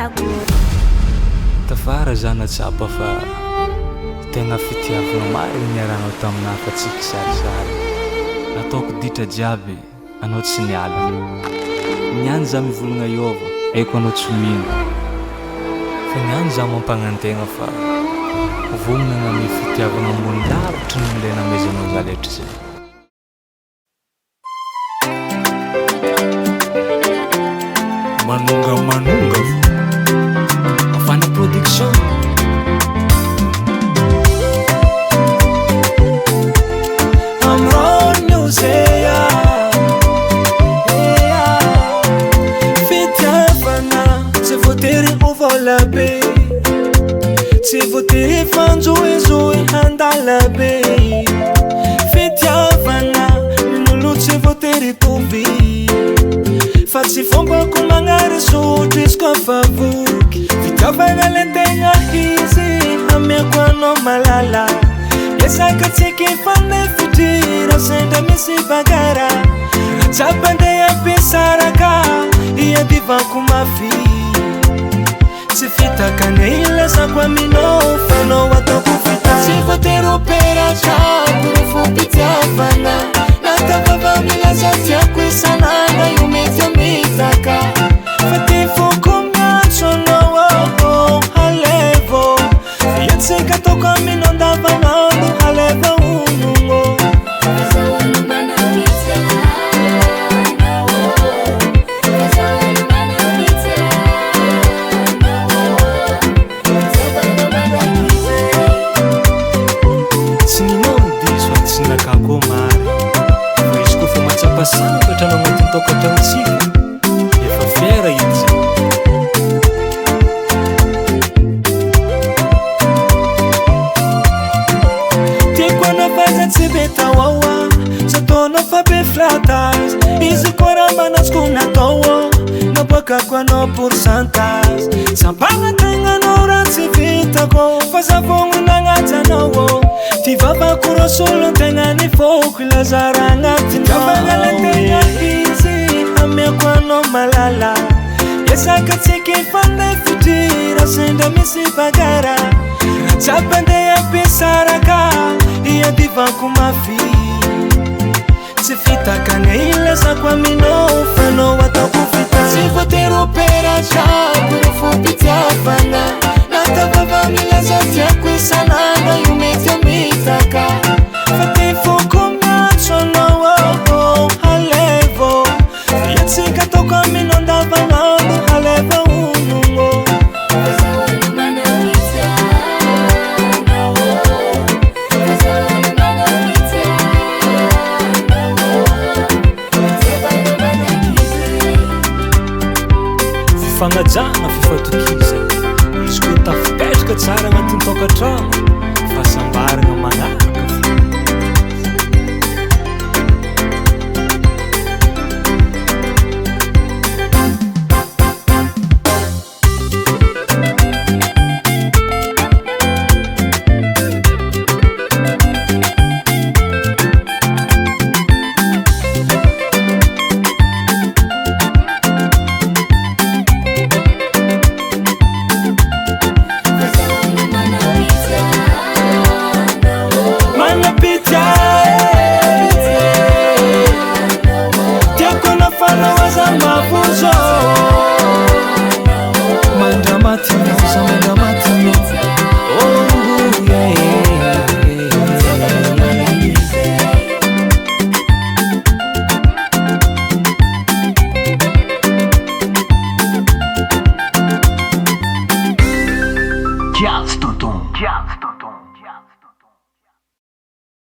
tiako. Tafara zana tsapa fa tegna fitiavana marigny niaragnao taminahy fa tsy kisarisary. Nataoko ditra jiaby anao tsy niala. Niany za mivolagna iova haiko anao tsy mino. Fa niany za mampagnantegna fa vognona gn'amy fitiavana ambony lavitra nile namezanao za letra zay. Manonga Afana Production. Amron Musea fitiavana tsy voatery ovola be, tsy voatery fanjoezoe handala be. Fitiavana ninolo tsy voatery tovy, fa tsy fombako magnarasotry izy kofa voky. Fitiavana lentegna izy amiako anao malala. Esaka tsiky fanefitira sendra misy bagara. Zapandeha ampiasaraka iadivako mafy. Tsy fitakane ilazako aminao fanao ataoko fita. Tsy voatery operatra porofo fitiavana. Natavava milaza tiako isan'andro io mety amitaka. Fa ty foko miantso anao halevo. Fiatsika ataoko aminao andavanandro halevo onogno. Tsy ninao midiso fa tsy nakako mary. Fa izy kofa matsapa sambatra anao agnatin'ny tokantranontsika efa fiera edy zay. Tiako anapaza tsy be taoaoa, tsy ataonao fa be flatage. Izy koa raha manatsoko natao naboakako anao pourcentage. Sampagnategnanao raha tsy vitako, fa zavogno nagnajanao. Ty vavako rosolo tegna nifoko ilazara agnatiny. Fitiavana izy amiako anao malala. Esaka tsiky fanefitira sendra misy bagara. Zapandeha ampiasaraka iadivako mafy. Tsy fitakane ilazako aminao fanao ataoko fita. Tsy voatery operatra porofo fitiavana. Natavava milaza tiako isan'andro io mety amitaka. Fa ty foko miantso anao halevo. Fiatsika ataoko aminao andavanandro halevo onogno. Fifagnajana fifatokisa. Izy koa tafipetraka tsara agnatin'ny tokantrano fa sambaragna magnahy.